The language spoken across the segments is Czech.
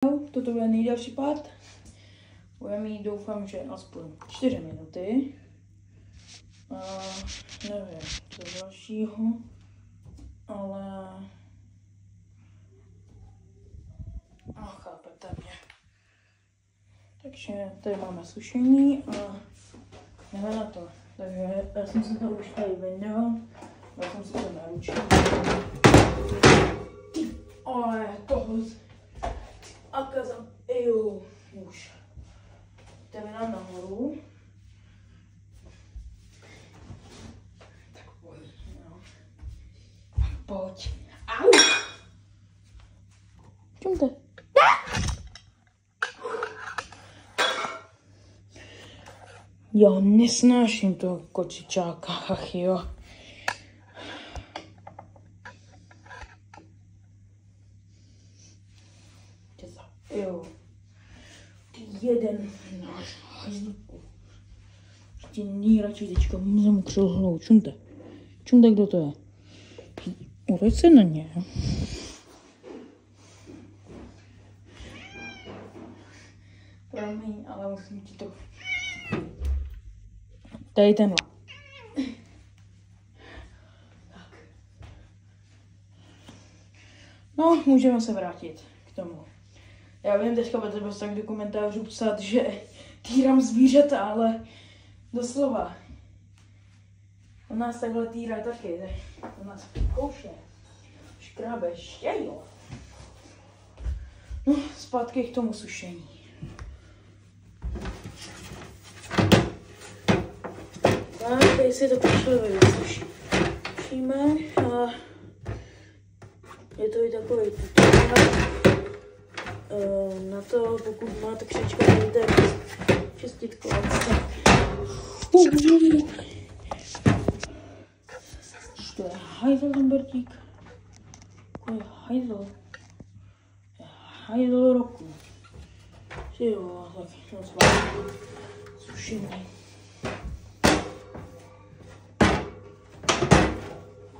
Toto bude nejdelší part. Budeme mít, doufám, že aspoň 4 minuty. Nevím, co dalšího, ale chápete mě. Takže tady máme sušení a jdeme na to. Takže já jsem si to už tady vyndal, já jsem si to naručil. Ale toho a kazam, už. Jdeme nám nahoru. Tak pojď, no. Pojď. Au! Čum to? Já nesnáším toho kočičáka, ach jo. Jo. Ty jeden náš hajzlíku. Ty nejradši teďka mu křilhnou. Čumte. Čumte, kdo to je. Uveď se na ně. Promiň, ale musím ti to... Tady tenhle. Tak. No, můžeme se vrátit k tomu. Já vím, teďka budete prostě tak do komentářů psat, že týrám zvířata, ale doslova. On nás takhle týrá taky, on nás kouše, škrábe, štějo. No, zpátky k tomu sušení. Tak, tady si to pečlivě vysušíme a je to i takový tutoriál. Na to, pokud máte křečka, dejte čistítko. To je hajzl ten Bertík. To je hajzl. Hajzl roku. Jo, tak moc vám sušení.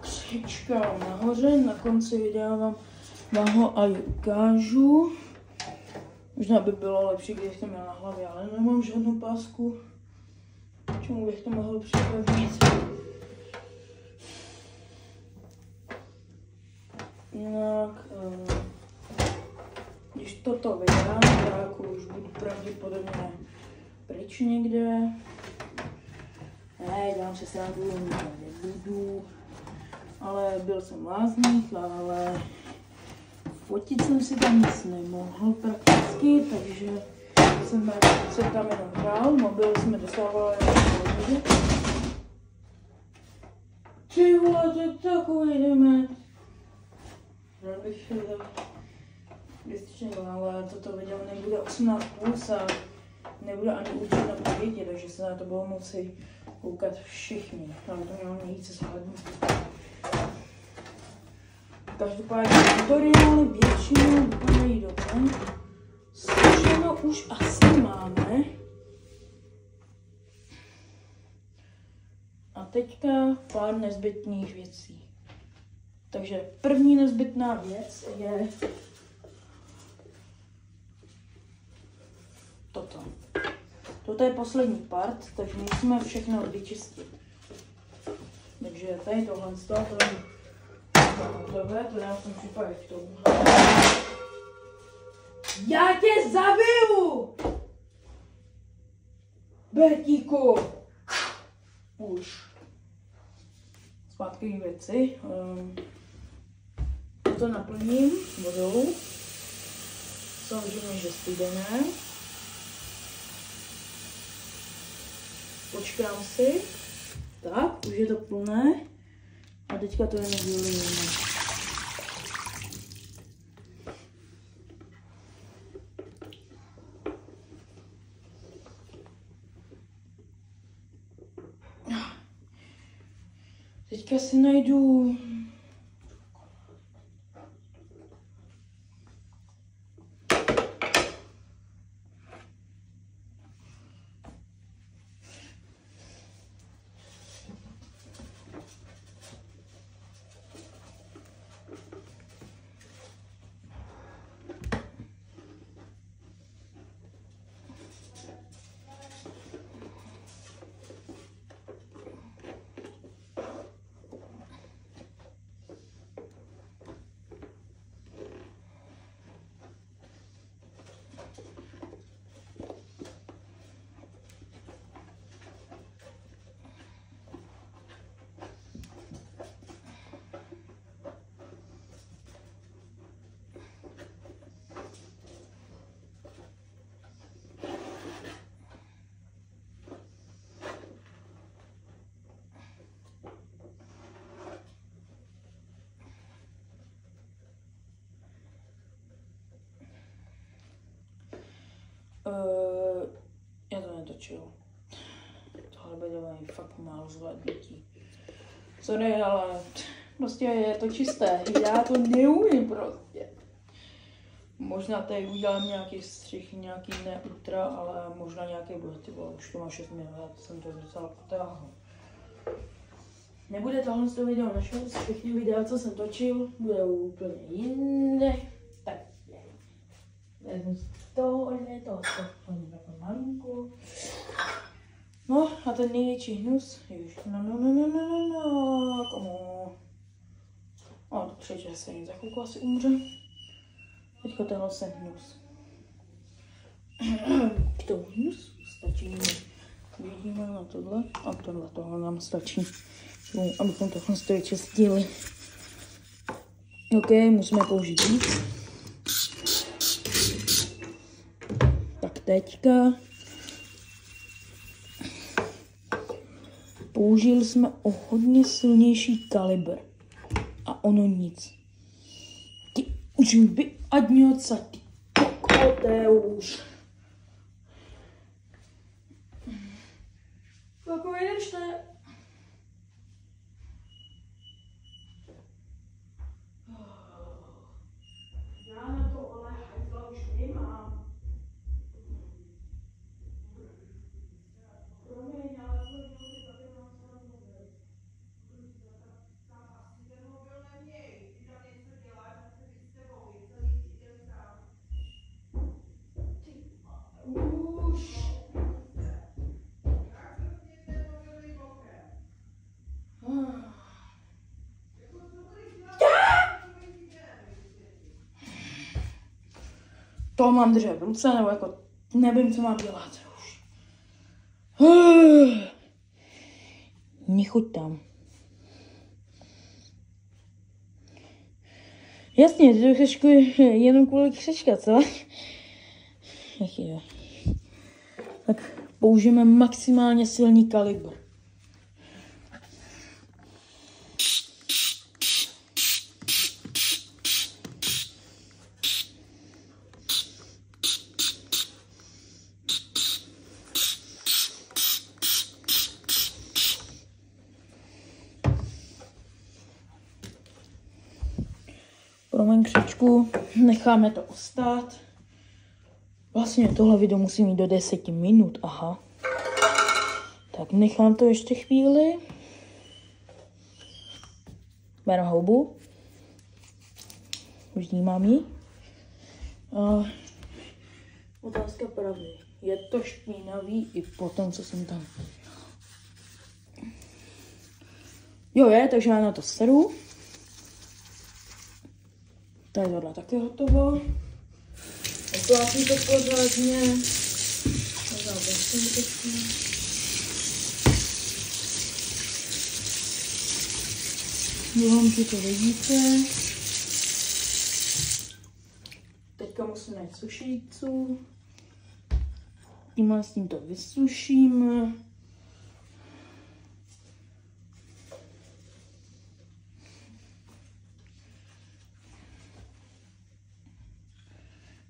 Křečka nahoře, na konci videa vám ho aj ukážu. Možná by bylo lepší, když to měl na hlavě, ale nemám žádnou pásku. Čemu bych to mohl připravit? Jinak, když toto vydám, tak už budu pravděpodobně pryč někde. Ne, dám se srandu, nebudu. Ale byl jsem lázník, ale fotit jsem si tam nic nemohl prakticky, takže jsem se tam jenom hrál, mobil jsme dostávali jenom do. Ty vole, to je takový demet. Rád bych vystičil, ale toto video nebude 18+, a nebude ani určeno pro děti, takže se na to budou moci koukat všichni. Ale to mělo nejvíce zvládnu. Každopádně tutoriály většinou vypadají dobře. Sušeno už asi máme. A teďka pár nezbytných věcí. Takže první nezbytná věc je toto. Toto je poslední part, takže musíme všechno vyčistit. Takže tady tohle z toho, to dám v tom případě k tomu. Já tě zabiju! Bertíku! Už. Zpátky k věci. To naplním vodou. Samozřejmě, že studené. Počkám si. Tak, už je to plné. A teďka to jenom vylijeme. Teďka si najdu Já to netočil. Tohle bude fakt málo zvládnutí. Sorry, ale prostě je to čisté. Já to neumím prostě. Možná tady udělám nějaký střih, nějaký ne ultra, ale možná nějaký bude, ty vole, už to má 6 minut, já jsem to docela potáhl. Nebude tohle video na shorts, všechny videa, co jsem točil, budou úplně jinde. Tak, vezmu tohle malinko. No a ten největší hnus, už, no, komu. No, to přijde, se jen za chvilku asi umře. Teďka tenhle jsem hnus. K tomu hnus stačí mi. Vidíme na tohle a tohle nám stačí. Abychom tohle vyčistili. OK, musíme použít víc. Tak teďka použili jsme o hodně silnější kalibr. A ono nic. Ty už vyadni odsaď, ty kokote už. Chvilku vydržte. Já na to ale hajzla už nemám. Promiň, ale to je tady mám se na mobil. Tam asi ten mobil neměj. Ty tam něco děláš, a se víc s tebou. Je celý týden sám. Ty už. To mám držet v ruce, nebo jako nevím, co mám dělat už. Nechoď tam. Jasně, ty to chceš jenom kvůli křečka, co? Ach jo. Tak použijeme maximálně silný kalibr. Promiň křečku, necháme to ustát. Vlastně tohle video musí mít do 10 minut, aha. Tak nechám to ještě chvíli. Berem houbu. Už vnímám ji. Otázka pravdy. Je to špinavý i po tom, co jsem tam. Jo je, takže já na to seru. Tady tohle taky hotovo. Oplátím to pořádně. Možná vlastně trošku. Doufám, že to vidíte. Teďka musím najít sušícu. Tímhle s tím to vysušíme.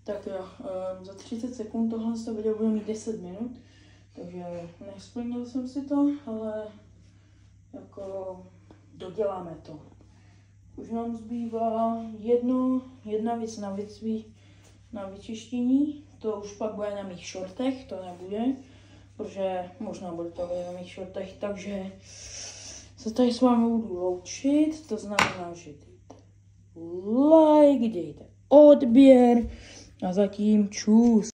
Tak jo, za 30 sekund tohle video bude mít 10 minut, takže nesplnil jsem si to, ale jako doděláme to. Už nám zbývá jedna věc na vyčištění, to už pak bude na mých šortech, to nebude, protože možná bude to na mých šortech, takže se tady s vámi budu loučit, to znamená, že dejte like, dejte odběr a zatím čus.